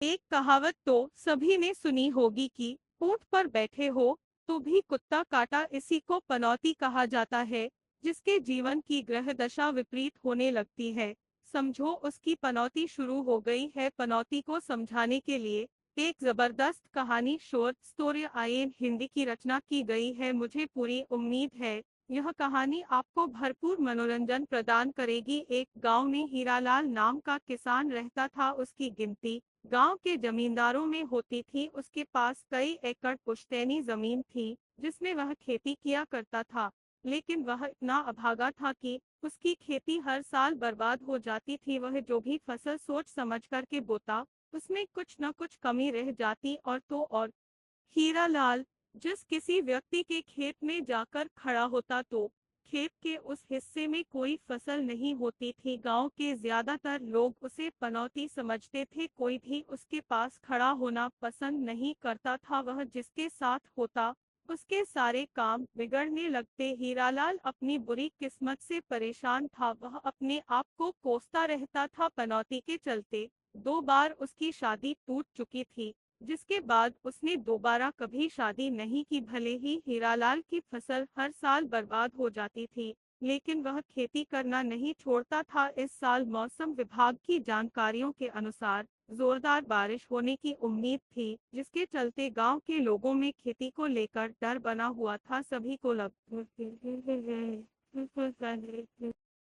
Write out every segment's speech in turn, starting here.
एक कहावत तो सभी ने सुनी होगी कि ऊंट पर बैठे हो तो भी कुत्ता काटा, इसी को पनौती कहा जाता है। जिसके जीवन की ग्रह दशा विपरीत होने लगती है, समझो उसकी पनौती शुरू हो गई है। पनौती को समझाने के लिए एक जबरदस्त कहानी शॉर्ट स्टोरी आयन हिंदी की रचना की गई है। मुझे पूरी उम्मीद है यह कहानी आपको भरपूर मनोरंजन प्रदान करेगी। एक गांव में हीरालाल नाम का किसान रहता था। उसकी गिनती गांव के जमींदारों में होती थी। उसके पास कई एकड़ पुश्तैनी जमीन थी जिसमें वह खेती किया करता था। लेकिन वह इतना अभागा था कि उसकी खेती हर साल बर्बाद हो जाती थी। वह जो भी फसल सोच समझ करके बोता, उसमें कुछ न कुछ कमी रह जाती। और तो और हीरालाल जिस किसी व्यक्ति के खेत में जाकर खड़ा होता तो खेत के उस हिस्से में कोई फसल नहीं होती थी। गांव के ज्यादातर लोग उसे पनौती समझते थे। कोई भी उसके पास खड़ा होना पसंद नहीं करता था। वह जिसके साथ होता उसके सारे काम बिगड़ने लगते। हीरालाल अपनी बुरी किस्मत से परेशान था। वह अपने आप को कोसता रहता था। पनौती के चलते 2 बार उसकी शादी टूट चुकी थी, जिसके बाद उसने दोबारा कभी शादी नहीं की। भले ही हीरालाल की फसल हर साल बर्बाद हो जाती थी, लेकिन वह खेती करना नहीं छोड़ता था। इस साल मौसम विभाग की जानकारियों के अनुसार जोरदार बारिश होने की उम्मीद थी, जिसके चलते गांव के लोगों में खेती को लेकर डर बना हुआ था। सभी को लग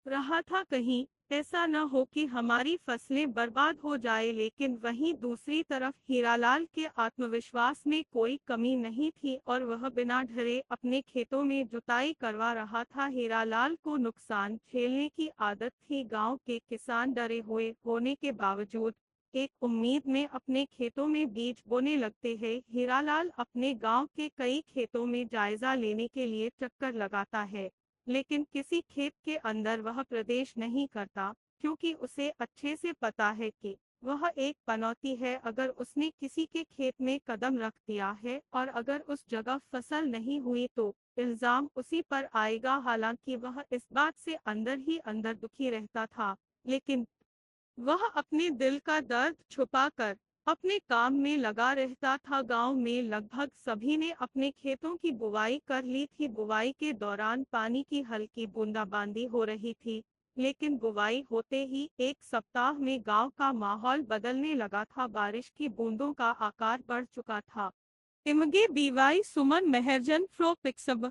रहा था कहीं ऐसा न हो कि हमारी फसलें बर्बाद हो जाए। लेकिन वहीं दूसरी तरफ हीरालाल के आत्मविश्वास में कोई कमी नहीं थी और वह बिना डरे अपने खेतों में जुताई करवा रहा था। हीरालाल को नुकसान झेलने की आदत थी। गांव के किसान डरे हुए होने के बावजूद एक उम्मीद में अपने खेतों में बीज बोने लगते हैं। हीरालाल अपने गांव के कई खेतों में जायजा लेने के लिए चक्कर लगाता है, लेकिन किसी खेत के अंदर वह प्रवेश नहीं करता, क्योंकि उसे अच्छे से पता है कि वह एक पनौती है। अगर उसने किसी के खेत में कदम रख दिया है और अगर उस जगह फसल नहीं हुई तो इल्जाम उसी पर आएगा। हालांकि वह इस बात से अंदर ही अंदर दुखी रहता था, लेकिन वह अपने दिल का दर्द छुपाकर अपने काम में लगा रहता था। गांव में लगभग सभी ने अपने खेतों की बुवाई कर ली थी। बुवाई के दौरान पानी की हल्की बूंदाबांदी हो रही थी, लेकिन बुवाई होते ही एक सप्ताह में गांव का माहौल बदलने लगा था। बारिश की बूंदों का आकार बढ़ चुका था। इमगे बीवाई सुमन मेहरजन फ्रो पिक्सब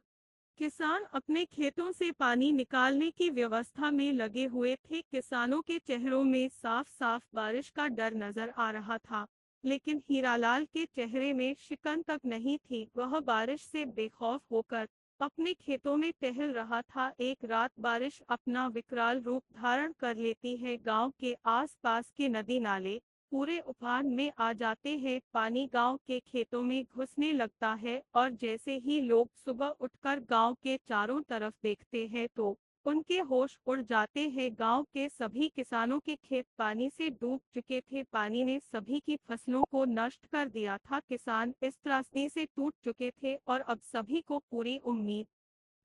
किसान अपने खेतों से पानी निकालने की व्यवस्था में लगे हुए थे। किसानों के चेहरों में साफ साफ बारिश का डर नजर आ रहा था, लेकिन हीरालाल के चेहरे में शिकन तक नहीं थी। वह बारिश से बेखौफ होकर अपने खेतों में टहल रहा था। एक रात बारिश अपना विकराल रूप धारण कर लेती है। गांव के आसपास के नदी नाले पूरे उफान में आ जाते हैं। पानी गांव के खेतों में घुसने लगता है और जैसे ही लोग सुबह उठकर गांव के चारों तरफ देखते हैं तो उनके होश उड़ जाते हैं। गांव के सभी किसानों के खेत पानी से डूब चुके थे। पानी ने सभी की फसलों को नष्ट कर दिया था। किसान इस त्रासदी से टूट चुके थे और अब सभी को पूरी उम्मीद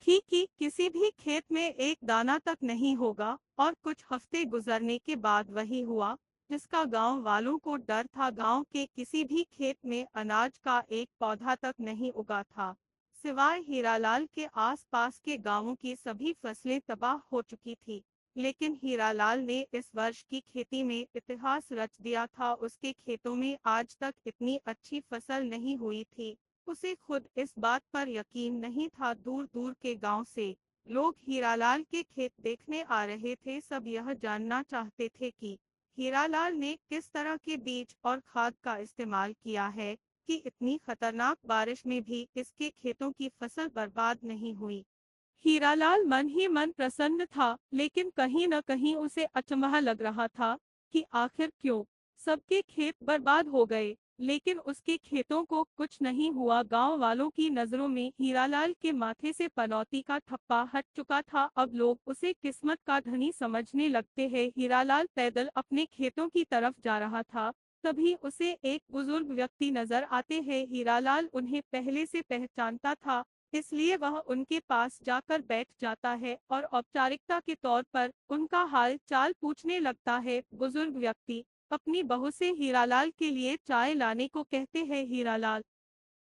थी कि किसी भी खेत में एक दाना तक नहीं होगा। और कुछ हफ्ते गुजरने के बाद वही हुआ जिसका गांव वालों को डर था। गांव के किसी भी खेत में अनाज का एक पौधा तक नहीं उगा था, सिवाय हीरालाल के। आसपास के गांवों की सभी फसलें तबाह हो चुकी थी, लेकिन हीरालाल ने इस वर्ष की खेती में इतिहास रच दिया था। उसके खेतों में आज तक इतनी अच्छी फसल नहीं हुई थी। उसे खुद इस बात पर यकीन नहीं था। दूर दूर के गांव से लोग हीरालाल के खेत देखने आ रहे थे। सब यह जानना चाहते थे कि हीरालाल ने किस तरह के बीज और खाद का इस्तेमाल किया है कि इतनी खतरनाक बारिश में भी इसके खेतों की फसल बर्बाद नहीं हुई। हीरालाल मन ही मन प्रसन्न था, लेकिन कहीं न कहीं उसे अचंभा लग रहा था कि आखिर क्यों सबके खेत बर्बाद हो गए, लेकिन उसके खेतों को कुछ नहीं हुआ। गांव वालों की नजरों में हीरालाल के माथे से पनौती का ठप्पा हट चुका था। अब लोग उसे किस्मत का धनी समझने लगते हैं। हीरालाल पैदल अपने खेतों की तरफ जा रहा था, तभी उसे एक बुजुर्ग व्यक्ति नजर आते हैं। हीरालाल उन्हें पहले से पहचानता था, इसलिए वह उनके पास जाकर बैठ जाता है और औपचारिकता के तौर पर उनका हाल चाल पूछने लगता है। बुजुर्ग व्यक्ति अपनी बहू से हीरालाल के लिए चाय लाने को कहते हैं। हीरालाल